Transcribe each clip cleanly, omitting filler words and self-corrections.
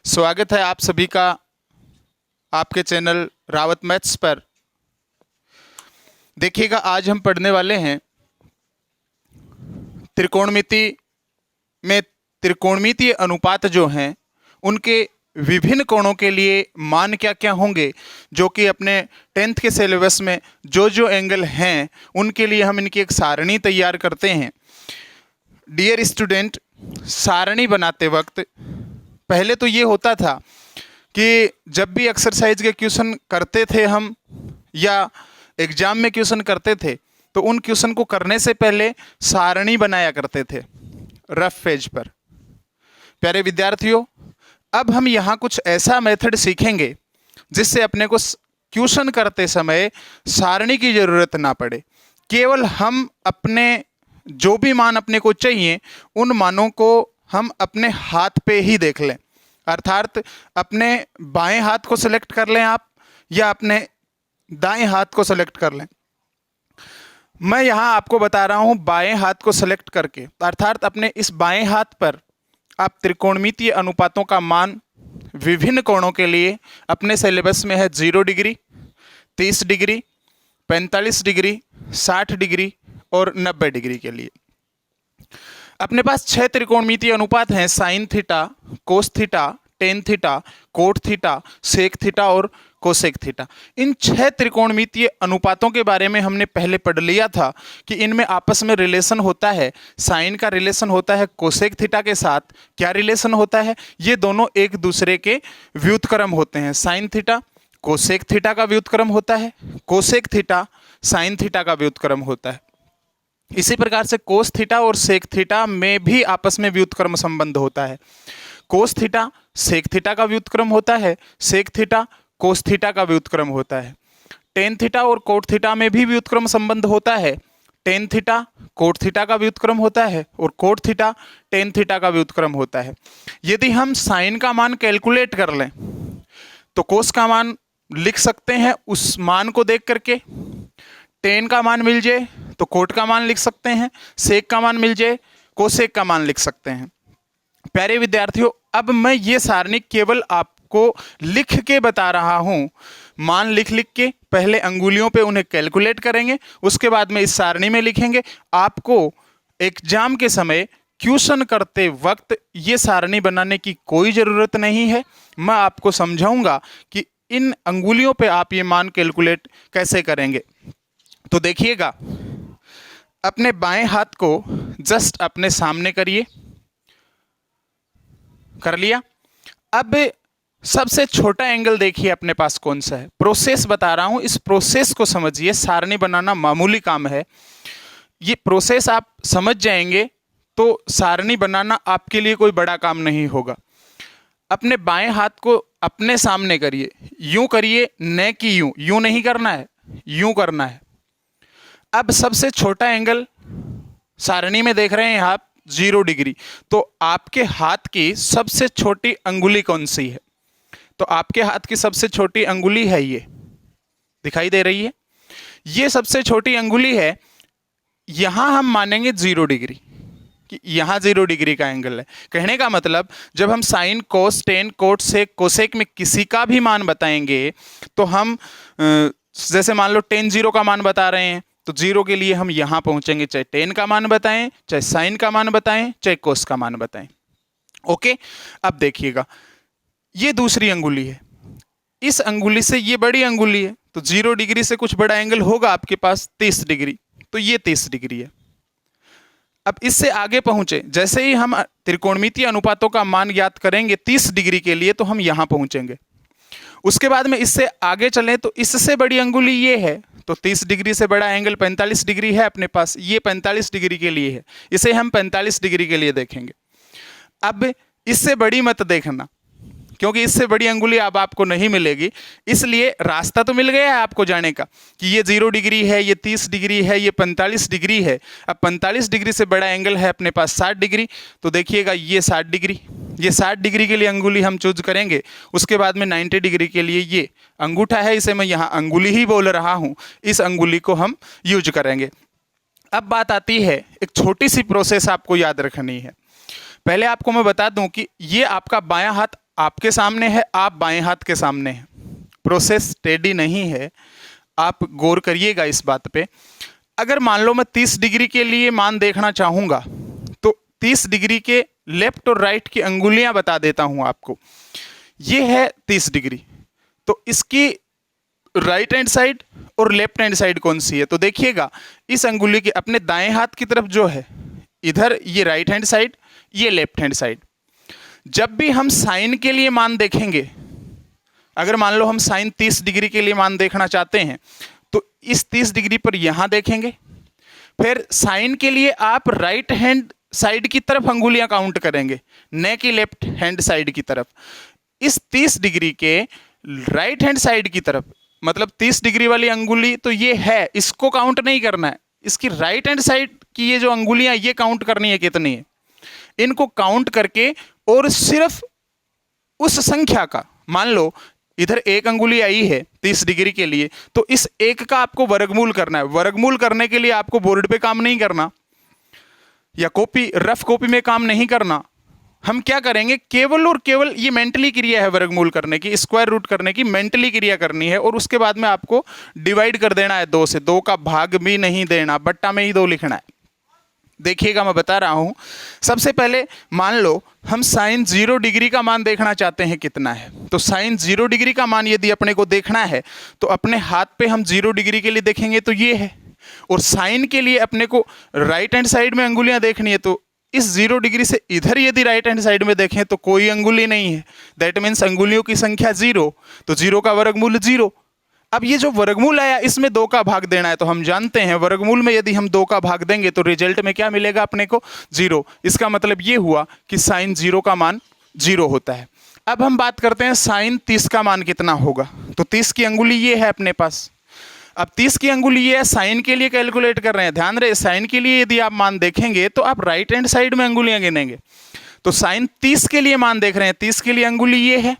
स्वागत है आप सभी का आपके चैनल रावत मैथ्स पर। देखिएगा, आज हम पढ़ने वाले हैं त्रिकोणमिति में त्रिकोणमितीय अनुपात जो हैं उनके विभिन्न कोणों के लिए मान क्या क्या होंगे, जो कि अपने 10th के सिलेबस में जो एंगल हैं उनके लिए हम इनकी एक सारणी तैयार करते हैं। डियर स्टूडेंट, सारणी बनाते वक्त पहले तो ये होता था कि जब भी एक्सरसाइज के क्वेश्चन करते थे हम या एग्जाम में क्वेश्चन करते थे तो उन क्वेश्चन को करने से पहले सारणी बनाया करते थे रफ पेज पर। प्यारे विद्यार्थियों, अब हम यहाँ कुछ ऐसा मेथड सीखेंगे जिससे अपने को क्वेश्चन करते समय सारणी की ज़रूरत ना पड़े। केवल हम अपने जो भी मान अपने को चाहिए उन मानों को हम अपने हाथ पे ही देख लें, अर्थात अपने बाएं हाथ को सेलेक्ट कर लें आप या अपने दाएं हाथ को सेलेक्ट कर लें। मैं यहाँ आपको बता रहा हूँ बाएं हाथ को सेलेक्ट करके, अर्थात अपने इस बाएं हाथ पर आप त्रिकोणमितीय अनुपातों का मान विभिन्न कोणों के लिए अपने सिलेबस में है 0 डिग्री, 30 डिग्री, 45 डिग्री, 60 डिग्री और 90 डिग्री के लिए। अपने पास 6 त्रिकोणमितीय अनुपात हैं: sine theta, cos theta, tan theta, cot theta, sec theta और कोसेक थीटा। इन 6 त्रिकोणमितीय अनुपातों के बारे में हमने पहले पढ़ लिया था कि इनमें आपस में रिलेशन होता है। साइन का रिलेशन होता है कोसेक थीटा के साथ। क्या रिलेशन होता है? ये दोनों एक दूसरे के व्युत्क्रम होते हैं। साइन थीटा कोसेक थीटा का व्युत्क्रम होता है, कोसेक थीटा साइन थीटा का व्युत्क्रम होता है। इसी प्रकार से कोस थीटा और सेक थीटा में भी आपस में व्युत्क्रम संबंध होता है। कोस थीटा सेक थीटा का व्युत्क्रम होता है, सेक थीटा कोस थीटा का व्युत्क्रम होता है। टेन थीटा और कोट थीटा में भी व्युत्क्रम संबंध होता है। टेन थीटा कोट थीटा का व्युत्क्रम होता है और कोट थीटा टेन थीटा का व्युत्क्रम होता है। यदि हम साइन का मान कैलकुलेट कर लें तो कोस का मान लिख सकते हैं उस मान को देख करके, टेन का मान मिल जाए तो कोट का मान लिख सकते हैं, सेक का मान मिल जाए कोसेक का मान लिख सकते हैं। प्यारे विद्यार्थियों, अब मैं ये सारणी केवल आपको लिख के बता रहा हूँ। मान लिख लिख के पहले अंगुलियों पे उन्हें कैलकुलेट करेंगे, उसके बाद में इस सारणी में लिखेंगे। आपको एग्जाम के समय क्वेश्चन करते वक्त ये सारणी बनाने की कोई ज़रूरत नहीं है। मैं आपको समझाऊंगा कि इन अंगुलियों पे आप ये मान कैलकुलेट कैसे करेंगे। तो देखिएगा, अपने बाएं हाथ को जस्ट अपने सामने करिए। कर लिया? अब सबसे छोटा एंगल देखिए अपने पास कौन सा है। प्रोसेस बता रहा हूं, इस प्रोसेस को समझिए। सारणी बनाना मामूली काम है। ये प्रोसेस आप समझ जाएंगे तो सारणी बनाना आपके लिए कोई बड़ा काम नहीं होगा। अपने बाएं हाथ को अपने सामने करिए, यूं करिए, न कि यूं। यूं नहीं करना है, यूं करना है। अब सबसे छोटा एंगल सारणी में देख रहे हैं आप 0 डिग्री। तो आपके हाथ की सबसे छोटी अंगुली कौन सी है? तो आपके हाथ की सबसे छोटी अंगुली है ये, दिखाई दे रही है? ये सबसे छोटी अंगुली है। यहां हम मानेंगे 0 डिग्री कि यहां 0 डिग्री का एंगल है। कहने का मतलब, जब हम sine cos tan cot sec cosec में किसी का भी मान बताएंगे तो हम जैसे मान लो टेन 0 का मान बता रहे हैं तो 0 के लिए हम यहां पहुंचेंगे, चाहे टेन का मान बताएं, चाहे साइन का मान बताएं, चाहे कोस का मान बताएं। ओके, अब देखिएगा, ये दूसरी अंगुली है। इस अंगुली से ये बड़ी अंगुली है तो 0 डिग्री से कुछ बड़ा एंगल होगा आपके पास 30 डिग्री, तो ये 30 डिग्री है। अब इससे आगे पहुंचे, जैसे ही हम त्रिकोणमितीय अनुपातों का मान ज्ञात करेंगे 30 डिग्री के लिए तो हम यहां पहुंचेंगे। उसके बाद में इससे आगे चलें तो इससे बड़ी अंगुली ये है, तो 30 डिग्री से बड़ा एंगल 45 डिग्री है अपने पास, ये 45 डिग्री के लिए है, इसे हम 45 डिग्री के लिए देखेंगे। अब इससे बड़ी मत देखना, क्योंकि इससे बड़ी अंगुली अब आपको नहीं मिलेगी। इसलिए रास्ता तो मिल गया है आपको जाने का कि ये 0 डिग्री है, ये 30 डिग्री है, ये 45 डिग्री है। अब 45 डिग्री से बड़ा एंगल है अपने पास 60 डिग्री, तो देखिएगा ये 60 डिग्री, ये 60 डिग्री के लिए अंगुली हम चूज करेंगे। उसके बाद में 90 डिग्री के लिए ये अंगूठा है, इसे मैं यहाँ अंगुली ही बोल रहा हूँ, इस अंगुली को हम यूज करेंगे। अब बात आती है, एक छोटी सी प्रोसेस आपको याद रखनी है। पहले आपको मैं बता दूं कि ये आपका बायां हाथ आपके सामने है, आप बाएं हाथ के सामने हैं, प्रोसेस टेढ़ी नहीं है, आप गौर करिएगा इस बात पे। अगर मान लो मैं 30 डिग्री के लिए मान देखना चाहूँगा तो 30 डिग्री के लेफ्ट और राइट की अंगुलियां बता देता हूं आपको। ये है 30 डिग्री, तो इसकी राइट हैंड साइड और लेफ्ट हैंड साइड कौन सी है? तो देखिएगा इस अंगुली के अपने दाएं हाथ की तरफ जो है इधर ये राइट हैंड साइड, ये लेफ्ट हैंड साइड। जब भी हम साइन के लिए मान देखेंगे, अगर मान लो हम साइन 30 डिग्री के लिए मान देखना चाहते हैं तो इस 30 डिग्री पर यहां देखेंगे। फिर साइन के लिए आप राइट हैंड साइड की तरफ अंगुलियां काउंट करेंगे, न कि लेफ्ट हैंड साइड की तरफ। इस 30 डिग्री के राइट हैंड साइड की तरफ, मतलब 30 डिग्री वाली अंगुली तो ये है, इसको काउंट नहीं करना है। इसकी राइट हैंड साइड की ये जो अंगुलियां ये काउंट करनी है कितनी है, इनको काउंट करके और सिर्फ उस संख्या का, मान लो इधर एक अंगुली आई है 30 डिग्री के लिए, तो इस एक का आपको वर्गमूल करना है। वर्गमूल करने के लिए आपको बोर्ड पे काम नहीं करना या कॉपी, रफ कॉपी में काम नहीं करना। हम क्या करेंगे, केवल और केवल ये मेंटली क्रिया है वर्गमूल करने की, स्क्वायर रूट करने की मेंटली क्रिया करनी है, और उसके बाद में आपको डिवाइड कर देना है 2 से। 2 का भाग भी नहीं देना, बट्टा में ही 2 लिखना है। देखिएगा मैं बता रहा हूं। सबसे पहले मान लो हम साइन 0 डिग्री का मान देखना चाहते हैं कितना है, तो साइन 0 डिग्री का मान यदि अपने को देखना है तो अपने हाथ पे हम 0 डिग्री के लिए देखेंगे तो ये है, और साइन के लिए अपने को राइट हैंड साइड में अंगुलियां देखनी है, तो इस 0 डिग्री से इधर यदि राइट हैंड साइड में देखें तो कोई अंगुली नहीं है। दैट मीन्स अंगुलियों की संख्या 0, तो 0 का वर्गमूल 0। अब ये जो वर्गमूल आया इसमें 2 का भाग देना है, तो हम जानते हैं वर्गमूल में यदि हम 2 का भाग देंगे तो रिजल्ट में क्या मिलेगा अपने को, 0। इसका मतलब ये हुआ कि साइन 0 का मान 0 होता है। अब हम बात करते हैं साइन 30 का मान कितना होगा। तो 30 की अंगुली ये है अपने पास। अब 30 की अंगुली ये है, साइन के लिए कैलकुलेट कर रहे हैं। ध्यान रहे, साइन के लिए यदि आप मान देखेंगे तो आप राइट हैंड साइड में अंगुलियां गिनेंगे। तो साइन 30 के लिए मान देख रहे हैं, 30 के लिए अंगुली ये है,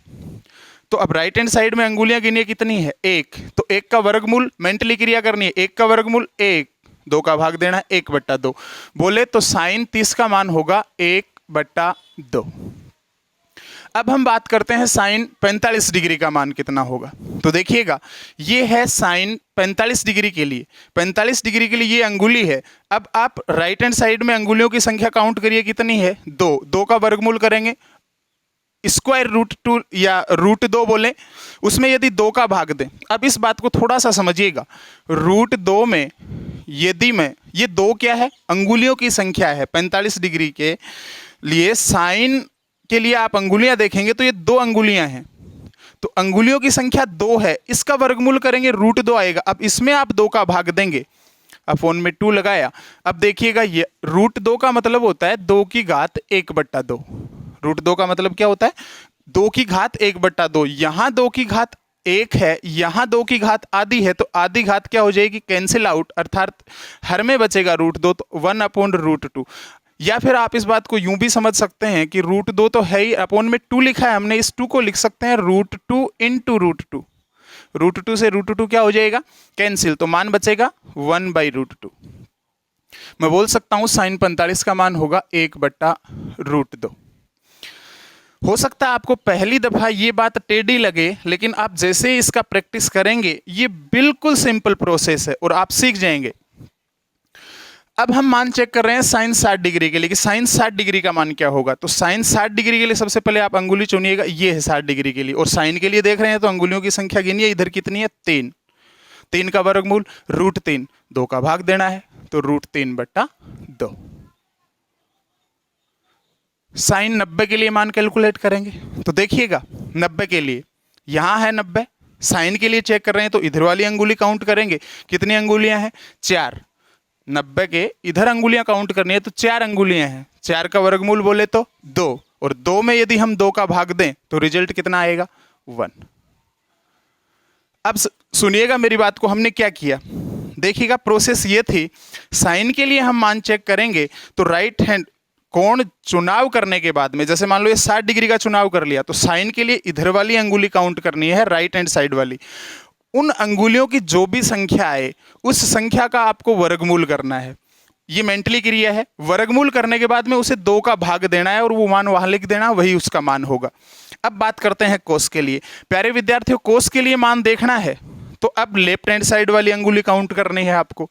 तो अब राइट हैंड साइड में अंगुलियां गिनिए कितनी है, 1। तो 1 का वर्गमूल मेंटली क्रिया करनी है, 1 का वर्गमूल 1, 2 का भाग देना है 1/2 बोले तो साइन 30 का मान होगा 1/2। अब हम बात करते हैं साइन 45 डिग्री का मान कितना होगा। तो देखिएगा ये है साइन 45 डिग्री के लिए, 45 डिग्री के लिए ये अंगुली है। अब आप राइट हैंड साइड में अंगुलियों की संख्या काउंट करिए कितनी है, 2। 2 का वर्गमूल करेंगे, स्क्वायर रूट 2 या रूट 2 बोले, उसमें यदि 2 का भाग दें। अब इस बात को थोड़ा सा समझिएगा, रूट 2 में यदि मैं, ये 2 क्या है, अंगुलियों की संख्या है। 45 डिग्री के लिए साइन के लिए आप अंगुलियां देखेंगे तो ये 2 अंगुलियां हैं, तो अंगुलियों की संख्या 2 है, इसका वर्गमूल करेंगे रूट 2 आएगा। अब इसमें आप 2 का भाग देंगे, अपॉन में 2 लगाया। अब देखिएगा ये रूट 2 का मतलब होता है 2 की घात 1/2। रूट 2 का मतलब क्या होता है, 2 की घात 1/2। यहां 2 की घात 1 है, यहां 2 की घात आधी है, तो आधी घात क्या हो जाएगी, कैंसिल आउट, अर्थात हर में बचेगा रूट 2, तो 1/√2। या फिर आप इस बात को यूं भी समझ सकते हैं कि रूट 2 तो है ही, अपॉन में 2 लिखा है हमने, इस 2 को लिख सकते हैं रूट 2 इंटू रूट 2। रूट 2 से रूट 2 क्या हो जाएगा, कैंसिल, तो मान बचेगा 1/√2। मैं बोल सकता हूं साइन 45 का मान होगा 1/√2। हो सकता है आपको पहली दफा ये बात टेढ़ी लगे, लेकिन आप जैसे ही इसका प्रैक्टिस करेंगे ये बिल्कुल सिंपल प्रोसेस है और आप सीख जाएंगे। अब हम मान चेक कर रहे हैं साइन 60 डिग्री के लिए कि साइन 60 डिग्री का मान क्या होगा। तो साइन 60 डिग्री के लिए सबसे पहले आप अंगुली चुनिएगा, ये है 60 डिग्री के लिए, और साइन के लिए देख रहे हैं तो अंगुलियों की संख्या गिनिए, इधर कितनी है, 3। 3 का वर्गमूल √3, 2 का भाग देना है तो √3/2। साइन 90 के लिए मान कैलकुलेट करेंगे। तो देखिएगा 90 के लिए यहां है 90, साइन के लिए चेक कर रहे हैं तो इधर वाली अंगुली काउंट करेंगे, कितनी अंगुलियां हैं, 4। 90 के इधर अंगुलियां काउंट करनी है तो 4 अंगुलियां हैं, 4 का वर्गमूल बोले तो 2, और 2 में यदि हम 2 का भाग दें तो रिजल्ट कितना आएगा, 1। अब सुनिएगा मेरी बात को, हमने क्या किया, देखिएगा प्रोसेस ये थी, साइन के लिए हम मान चेक करेंगे तो राइट हैंड कोण चुनाव करने के बाद में, जैसे मान लो ये 60 डिग्री का चुनाव कर लिया, तो साइन के लिए इधर वाली अंगुली काउंट करनी है, राइट हैंड साइड वाली। उन अंगुलियों की जो भी संख्या आए उस संख्या का आपको वर्गमूल करना है। ये मेंटली क्रिया है। वर्गमूल करने के बाद में उसे 2 का भाग देना है और वो मान वहां लिख देना, वही उसका मान होगा। अब बात करते हैं कोस के लिए। प्यारे विद्यार्थियों, कोस के लिए मान देखना है तो अब लेफ्ट हैंड साइड वाली अंगुली काउंट करनी है आपको।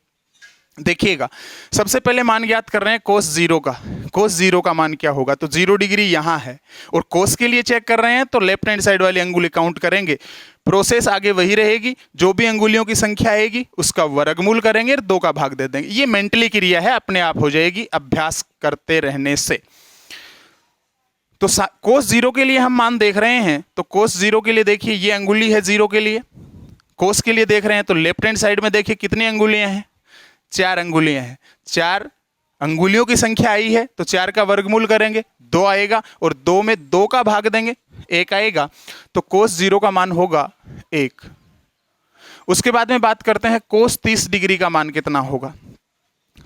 देखिएगा, सबसे पहले मान ज्ञात कर रहे हैं कोस 0 का। कोस 0 का मान क्या होगा, तो 0 डिग्री यहां है, और कोस के लिए चेक कर रहे हैं तो लेफ्ट हैंड साइड वाली अंगुली काउंट करेंगे। प्रोसेस आगे वही रहेगी, जो भी अंगुलियों की संख्या आएगी उसका वर्गमूल करेंगे और 2 का भाग दे देंगे। ये मेंटली क्रिया है, अपने आप हो जाएगी अभ्यास करते रहने से। तो कोस 0 के लिए हम मान देख रहे हैं, तो कोस 0 के लिए देखिए ये अंगुली है 0 के लिए। कोस के लिए देख रहे हैं तो लेफ्ट हैंड साइड में देखिए कितनी अंगुलियां हैं, 4 अंगुलियां हैं। 4 अंगुलियों की संख्या आई है तो 4 का वर्गमूल करेंगे, 2 आएगा, और 2 में 2 का भाग देंगे, 1 आएगा, तो कोस 0 का मान होगा 1। उसके बाद में बात करते हैं कोस 30 डिग्री का मान कितना होगा।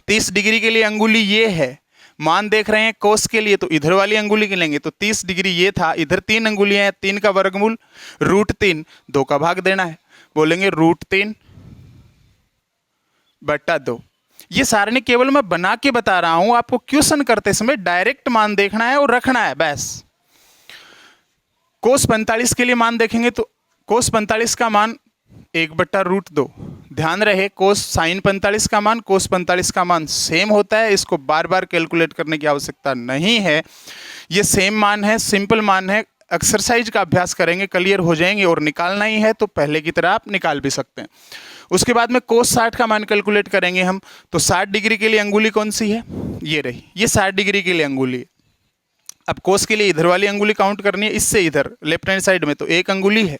30 डिग्री के लिए अंगुली ये है, मान देख रहे हैं कोस के लिए तो इधर वाली अंगुली की लेंगे, तो 30 डिग्री ये था, इधर 3 अंगुलियां हैं, 3 का वर्गमूल √3, 2 का भाग देना है, बोलेंगे √3 बटा 2। ये सारणी केवल मैं बना के बता रहा हूं, आपको क्वेश्चन करते समय डायरेक्ट मान देखना है और रखना है बस। कोस 45 के लिए मान देखेंगे तो कोस 45 का मान 1 बटा √2। ध्यान रहे, कोस साइन 45 का मान कोस 45 का मान सेम होता है, इसको बार बार कैलकुलेट करने की आवश्यकता नहीं है। ये सेम मान है, सिंपल मान है। एक्सरसाइज का अभ्यास करेंगे, क्लियर हो जाएंगे, और निकालना ही है तो पहले की तरह आप निकाल भी सकते हैं। उसके बाद में कोस 60 का मान कैलकुलेट करेंगे हम, तो 60 डिग्री के लिए अंगुली कौन सी है, ये रही, ये 60 डिग्री के लिए अंगुली है। अब कोस के लिए इधर वाली अंगुली काउंट करनी है, इससे इधर लेफ्ट हैंड साइड में तो 1 अंगुली है,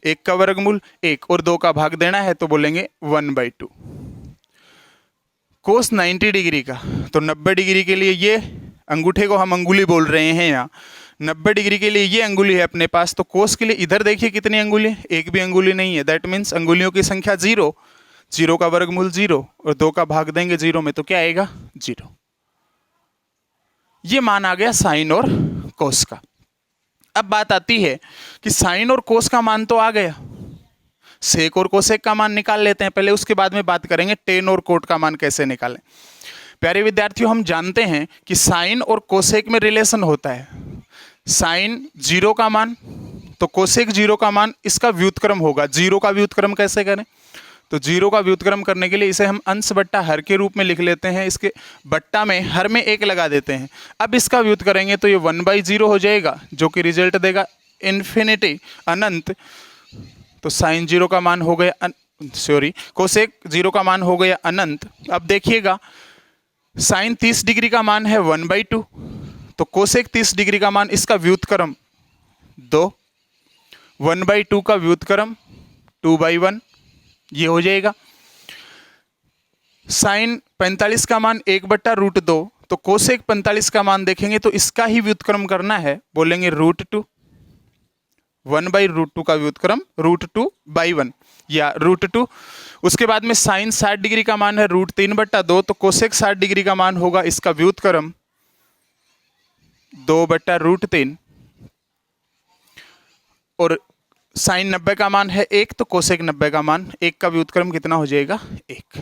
1 का वर्गमूल 1 और 2 का भाग देना है, तो बोलेंगे 1/2। कोस 90 डिग्री का, तो 90 डिग्री के लिए ये अंगूठे को हम अंगुली बोल रहे हैं यहाँ, 90 डिग्री के लिए ये अंगुली है अपने पास। तो कोस के लिए इधर देखिए कितनी अंगुली है, 1 भी अंगुली नहीं है, दैट मीन्स अंगुलियों की संख्या 0, 0 का वर्गमूल 0 और 2 का भाग देंगे 0 में, तो क्या आएगा 0। ये मान आ गया साइन और कोस का। अब बात आती है कि साइन और कोस का मान तो आ गया, सेक और कोसेक का मान निकाल लेते हैं पहले, उसके बाद में बात करेंगे टेन और कोट का मान कैसे निकालें। प्यारे विद्यार्थियों, हम जानते हैं कि साइन और कोसेक में रिलेशन होता है। साइन 0 का मान तो कोसेक 0 का मान, इसका व्युत्क्रम होगा। 0 का व्युत्क्रम कैसे करें, तो 0 का व्युत्क्रम करने के लिए इसे हम अंश बट्टा हर के रूप में लिख लेते हैं। इसके बट्टा में हर में 1 लगा देते हैं। अब इसका व्युत करेंगे तो ये 1/0 हो जाएगा, जो कि रिजल्ट देगा इन्फिनिटी, अनंत। तो साइन 0 का मान हो गया कोसेक 0 का मान हो गया अनंत। अब देखिएगा, साइन 30 डिग्री का मान है 1/2, तो कोसेक 30 डिग्री का मान, इसका व्युत्क्रम 2, 1/2 का व्युत्क्रम 2/1, ये हो जाएगा। साइन 45 का मान 1/√2, तो कोसेक 45 का मान देखेंगे तो इसका ही व्युत्क्रम करना है, बोलेंगे √2, 1/√2 का व्युत्क्रम √2/1 या √2। उसके बाद में साइन 60 डिग्री का मान है √3/2, तो कोसेक 60 डिग्री का मान होगा इसका व्युत्क्रम 2/√3, और साइन 90 का मान है 1, तो कोसेक 90 का मान 1 का व्युत्क्रम कितना हो जाएगा 1।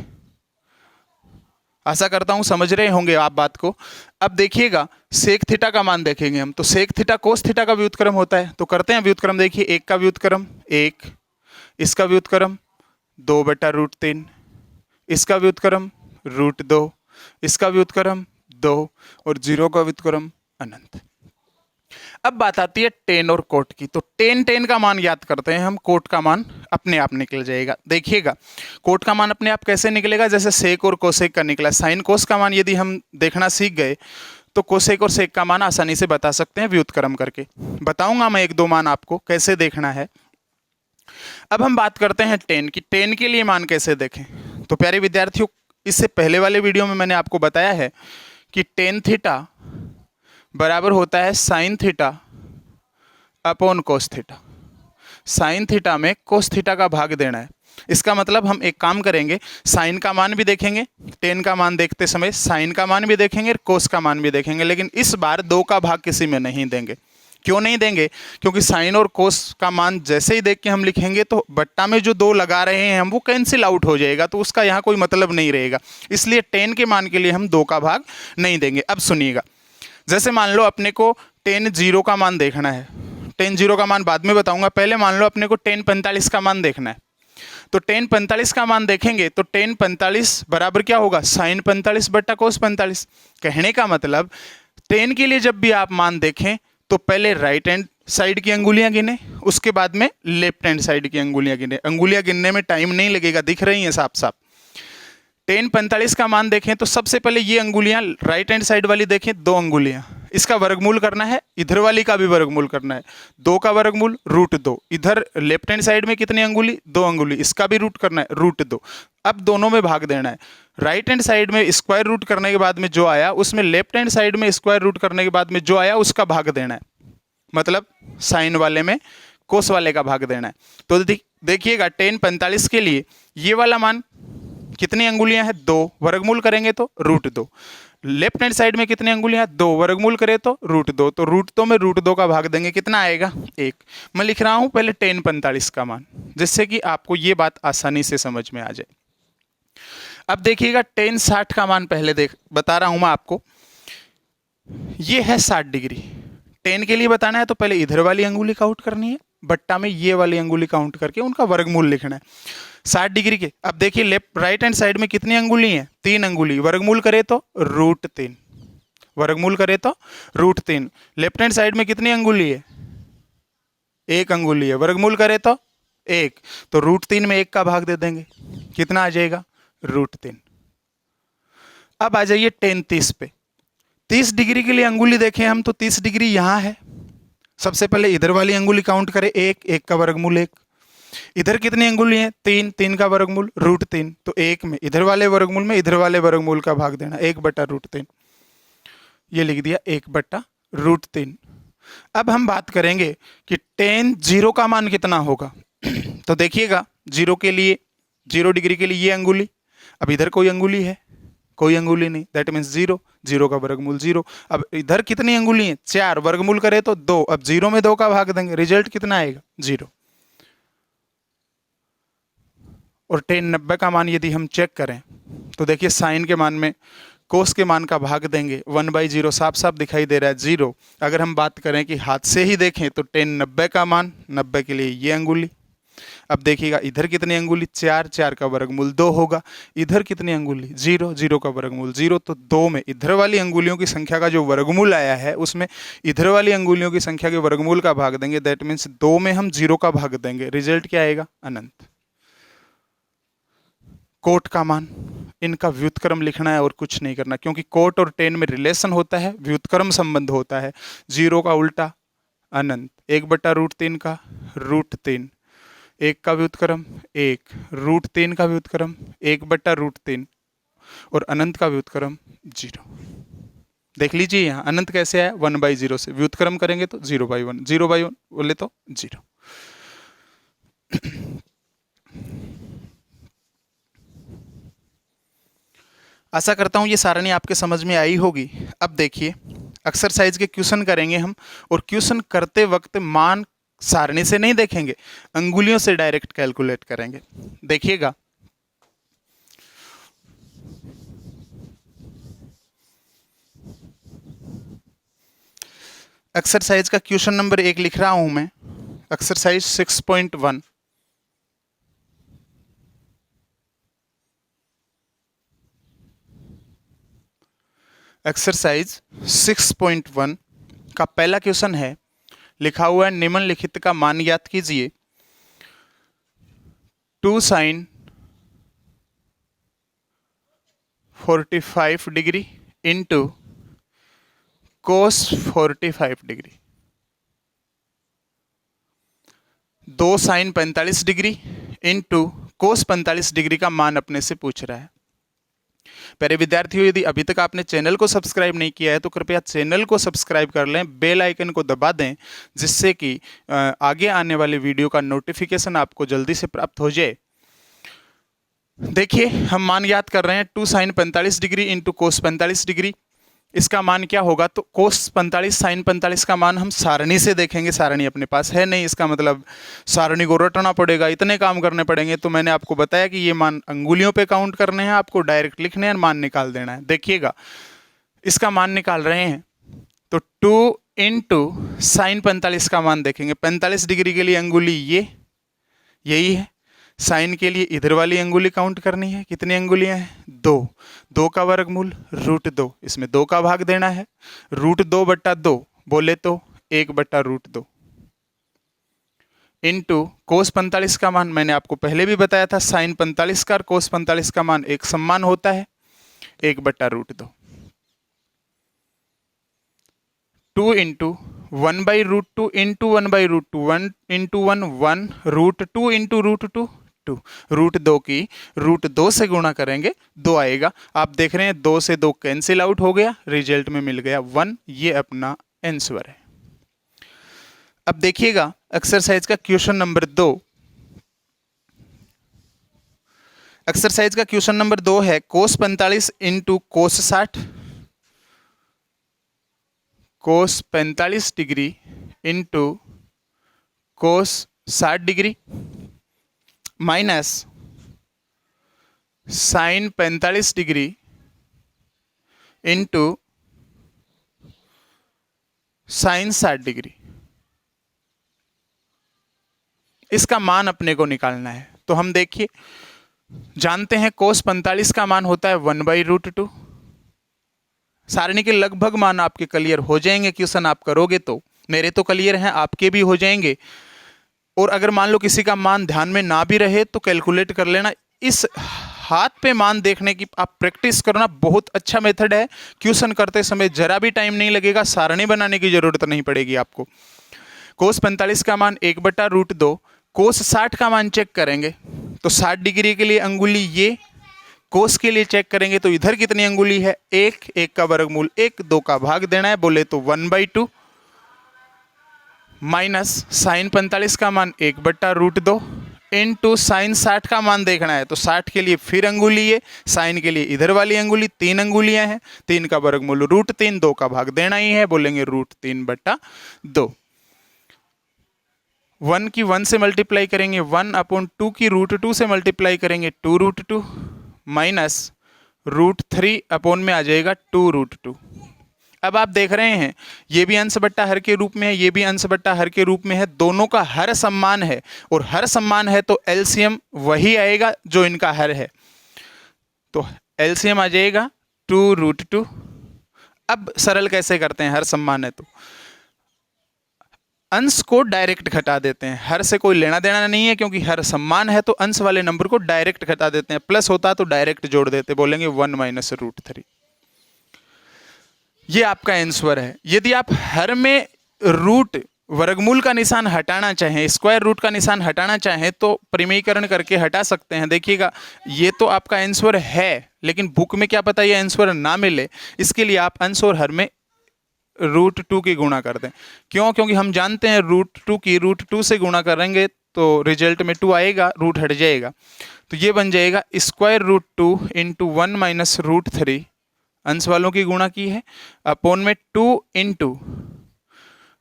आशा करता हूं समझ रहे होंगे आप बात को। अब देखिएगा, सेक थीटा का मान देखेंगे हम, तो सेक थीटा कोस थीटा का व्युत्क्रम होता है, तो करते हैं व्युत्क्रम। देखिए 1 का व्युत्क्रम 1, इसका व्युत्क्रम 2/√3, इसका व्युत्क्रम √2, इसका व्युत्क्रम 2 और 0 का व्युत्क्रम अनंत। अब बात आती है टेन और कोट की, तो टेन का मान याद करते हैं हम, कोट का मान अपने आप निकल जाएगा। देखिएगा, कोट का मान अपने आप कैसे निकलेगा, जैसे सेक और कोसेक का निकला। साइन कोस का मान यदि हम देखना सीख गए तो कोसेक और सेक का मान आसानी से बता सकते हैं व्युत्क्रम करके। बताऊंगा मैं 1-2 मान आपको कैसे देखना है। अब हम बात करते हैं टेन की। टेन के लिए मान कैसे देखें, तो प्यारे विद्यार्थियों, इससे पहले वाले वीडियो में मैंने आपको बताया है कि टेन थीटा बराबर होता है sine theta upon cos theta. Sine theta में कोस थीटा का भाग देना है। इसका मतलब हम एक काम करेंगे, साइन का मान भी देखेंगे, टेन का मान देखते समय साइन का मान भी देखेंगे, कोस का मान भी देखेंगे, लेकिन इस बार 2 का भाग किसी में नहीं देंगे। क्यों नहीं देंगे? क्योंकि साइन और कोस का मान जैसे ही देख के हम लिखेंगे तो बट्टा में जो 2 लगा रहे हैं हम वो कैंसिल आउट हो जाएगा, तो उसका यहाँ कोई मतलब नहीं रहेगा। इसलिए tan के मान के लिए हम 2 का भाग नहीं देंगे। अब सुनिएगा, जैसे मान लो अपने को tan 0 का मान देखना है। tan 0 का मान बाद में बताऊंगा, पहले मान लो अपने को tan 45 का मान देखना है। तो tan 45 का मान देखेंगे तो tan 45 बराबर क्या होगा? sin 45 बट्टा cos 45। कहने का मतलब tan के लिए जब भी आप मान देखें तो पहले राइट हैंड साइड की अंगुलियां गिने, उसके बाद में लेफ्ट हैंड साइड की अंगुलियां गिने। अंगुलियां गिनने में टाइम नहीं लगेगा, दिख रही हैं साफ साफ। tan 45 का मान देखें तो सबसे पहले ये अंगुलियां राइट हैंड साइड वाली देखें, 2 अंगुलियां, इसका वर्गमूल करना है, इधर वाली का भी वर्गमूल करना है। 2 का वर्गमूल √2। इधर लेफ्ट हैंड साइड में कितनी अंगुली? 2 अंगुली, इसका भी रूट करना है √2। अब दोनों में भाग देना है। राइट हैंड साइड में स्क्वायर रूट करने के बाद में जो आया उसमें लेफ्ट हैंड साइड में स्क्वायर रूट करने के बाद में जो आया उसका भाग देना है, मतलब साइन वाले में कोस वाले का भाग देना है। तो देखिएगा tan 45 के लिए ये वाला मान कितनी अंगुलियां हैं? 2, वर्गमूल करेंगे तो √2। लेफ्ट हैंड साइड में कितनी अंगुलियां? 2, वर्गमूल करें तो √2। तो √2 में √2 का भाग देंगे, कितना आएगा? 1। मैं लिख रहा हूं पहले tan 45 का मान, जिससे कि आपको ये बात आसानी से समझ में आ जाए। अब देखिएगा tan 60 का मान पहले बता रहा हूं मैं आपको। ये है 60 डिग्री। tan के लिए बताना है तो पहले इधर वाली अंगुली काउंट करनी है, बट्टा में ये वाली अंगुली काउंट करके उनका वर्गमूल लिखना है 60 डिग्री के। अब देखिए लेफ्ट राइट हैंड साइड में कितनी अंगुली हैं? 3 अंगुली, वर्गमूल करे तो √3, वर्गमूल करे तो √3। लेफ्ट हैंड साइड में कितनी अंगुली है? 1 अंगुली है, वर्गमूल करे तो 1। तो √3 में 1 का भाग दे देंगे, कितना आ जाएगा? √3। अब आ जाइए tan 30 पे। 30 डिग्री के लिए अंगुली देखें हम तो 30 डिग्री यहां है। सबसे पहले इधर वाली अंगुली काउंट करें, 1 का वर्गमूल 1। इधर कितनी अंगुली है? 3 का वर्गमूल √3। तो 1 में इधर वाले वर्गमूल में इधर वाले वर्गमूल का भाग देना, 1 बटा √3। ये लिख दिया 1 बटा √3। अब हम बात करेंगे कि tan 0 का मान कितना होगा। तो देखिएगा 0 के लिए 0 डिग्री के लिए ये अंगुली, अब इधर कोई अंगुली है? कोई अंगुली नहीं, दैट मीन्स 0। 0 का वर्गमूल 0। अब इधर कितनी अंगुली है? 4, वर्गमूल करे तो 2। अब 0 में 2 का भाग देंगे, रिजल्ट कितना आएगा? 0। और tan 90 का मान यदि हम चेक करें तो देखिए साइन के मान में कोस के मान का भाग देंगे, 1/0 साफ साफ दिखाई दे रहा है 0। अगर हम बात करें कि हाथ से ही देखें तो tan 90 का मान 90 के लिए ये अंगुली। अब देखिएगा इधर कितनी अंगुली? 4 का वर्गमूल 2 होगा। इधर कितनी अंगुली? 0 का वर्गमूल 0। तो 2 में इधर वाली अंगुलियों की संख्या का जो वर्गमूल आया है उसमें इधर वाली अंगुलियों की संख्या के वर्गमूल का भाग देंगे, दैट मीन्स 2 में हम 0 का भाग देंगे, रिजल्ट क्या आएगा? अनंत। कोट का मान, इनका व्युत्क्रम लिखना है और कुछ नहीं करना, क्योंकि कोट और tan में रिलेशन होता है, व्युत्क्रम संबंध होता है। 0 का उल्टा अनंत, 1 बटा √3 का √3, 1 का व्युत्क्रम 1, √3 का व्युत्क्रम 1 बटा √3 और अनंत का व्युत्क्रम 0। देख लीजिए यहाँ अनंत कैसे आया? 1/0 से व्युत्क्रम करेंगे तो 0/1, 0/1 बोले तो 0। आशा करता हूँ ये सारणी आपके समझ में आई होगी। अब देखिए एक्सरसाइज के क्वेश्चन करेंगे हम, और क्वेश्चन करते वक्त मान सारणी से नहीं देखेंगे, अंगुलियों से डायरेक्ट कैलकुलेट करेंगे। देखिएगा एक्सरसाइज का क्वेश्चन नंबर 1 लिख रहा हूं मैं, एक्सरसाइज 6.1। एक्सरसाइज 6.1 का पहला क्वेश्चन है, लिखा हुआ है निम्नलिखित का मान ज्ञात कीजिए। 2 sin 45 degree into cos 45 degree. 2 sin 45 degree into cos 45 degree का मान अपने से पूछ रहा है। प्यारे विद्यार्थियों, यदि अभी तक आपने चैनल को सब्सक्राइब नहीं किया है तो कृपया चैनल को सब्सक्राइब कर लें, बेल आइकन को दबा दें, जिससे कि आगे आने वाले वीडियो का नोटिफिकेशन आपको जल्दी से प्राप्त हो जाए। देखिए हम मान याद कर रहे हैं 2 sin 45 degree into cos 45 degree. इसका मान क्या होगा, तो कोस 45 साइन 45 का मान हम सारणी से देखेंगे। सारणी अपने पास है नहीं, इसका मतलब सारणी को रटना पड़ेगा, इतने काम करने पड़ेंगे। तो मैंने आपको बताया कि ये मान अंगुलियों पे काउंट करने हैं, आपको डायरेक्ट लिखने हैं, मान निकाल देना है। देखिएगा इसका मान निकाल रहे हैं तो 2 इंटू साइन 45 का मान देखेंगे। 45 डिग्री के लिए अंगुली यही है, साइन के लिए इधर वाली अंगुली काउंट करनी है। कितनी अंगुलियां हैं, 2। 2 का वर्गमूल √2, इसमें 2 का भाग देना है। √2/2 बोले तो 1/√2 इंटू कोस 45 का मान मैंने आपको पहले भी बताया था, साइन 45 का और कोस 45 का मान एक समान होता है, 1/√2। 2 इंटू 1/√2 इंटू 1/√2, 1 इंटू 1 1, √2 इंटू √2 2, √2 की √2 से गुणा करेंगे 2 आएगा। आप देख रहे हैं 2 से 2 कैंसिल आउट हो गया, रिजल्ट में मिल गया 1। ये अपना आंसर है। अब देखिएगा एक्सरसाइज का क्वेश्चन नंबर 2। एक्सरसाइज का क्वेश्चन नंबर 2 है cos 45 into cos 60, cos 45 degree into cos 60 degree minus sine 45 degree into sine 60 degree. इसका मान अपने को निकालना है। तो हम देखिए जानते हैं कोस 45 का मान होता है 1/√2। सारणी के लगभग मान आपके क्लियर हो जाएंगे, क्वेश्चन आप करोगे तो। मेरे तो क्लियर हैं, आपके भी हो जाएंगे। और अगर मान लो किसी का मान ध्यान में ना भी रहे तो कैलकुलेट कर लेना। इस हाथ पे मान देखने की आप प्रैक्टिस करना, बहुत अच्छा मेथड है। क्वेश्चन करते समय जरा भी टाइम नहीं लगेगा, सारणी बनाने की जरूरत नहीं पड़ेगी आपको। कोस 45 का मान 1/√2, कोस 60 का मान चेक करेंगे तो 60 डिग्री के लिए अंगुली ये, कोस के लिए चेक करेंगे तो इधर कितनी अंगुली है, 1। 1 का वर्गमूल 1, 2 का भाग देना है बोले तो 1/2 माइनस साइन 45 का मान 1/√2 इंटू साइन 60 का मान देखना है तो 60 के लिए फिर अंगुली है, साइन के लिए इधर वाली अंगुली, 3 अंगुलियां हैं। 3 का वर्गमूल √3, 2 का भाग देना ही है, बोलेंगे √3/2। 1 की 1 से मल्टीप्लाई करेंगे 1/2 की √2 से मल्टीप्लाई करेंगे 2√2 माइनस √3 अपॉन में आ जाएगा 2√2। अब आप देख रहे हैं ये भी अंश बट्टा हर के रूप में है, ये भी अंश बट्टा हर के रूप में है। दोनों का हर समान है और हर समान है तो एलसीएम वही आएगा जो इनका हर है। तो एलसीएम आ जाएगा 2√2। अब सरल कैसे करते हैं, हर समान है तो अंश को डायरेक्ट घटा देते हैं। हर से कोई लेना देना नहीं है क्योंकि हर समान है, तो अंश वाले नंबर को डायरेक्ट घटा देते हैं। प्लस होता तो डायरेक्ट जोड़ देते, बोलेंगे 1 माइनस √3। ये आपका आंसर है। यदि आप हर में रूट वर्गमूल का निशान हटाना चाहें, स्क्वायर रूट का निशान हटाना चाहें तो परिमेयीकरण करके हटा सकते हैं। देखिएगा ये तो आपका आंसर है, लेकिन बुक में क्या पता ये आंसर ना मिले, इसके लिए आप अंश और हर में √2 की गुणा कर दें। क्यों? क्योंकि हम जानते हैं √2 की √2 से गुणा करेंगे तो रिजल्ट में 2 आएगा, रूट हट जाएगा। तो ये बन जाएगा √2 इंटू 1 माइनस √3, अंश वालों की गुणा की है, अपॉन में 2 इंटू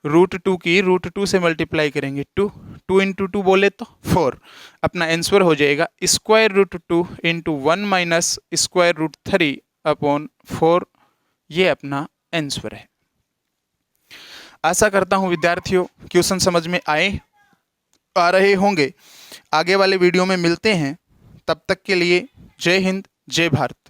√2 की √2 से मल्टीप्लाई करेंगे 2 इंटू 2 बोले तो 4। अपना आंसर हो जाएगा √2 इंटू 1 माइनस √3 अपॉन 4। ये अपना आंसर है। आशा करता हूँ विद्यार्थियों क्वेश्चन समझ में आ रहे होंगे। आगे वाले वीडियो में मिलते हैं, तब तक के लिए जय हिंद, जय भारत।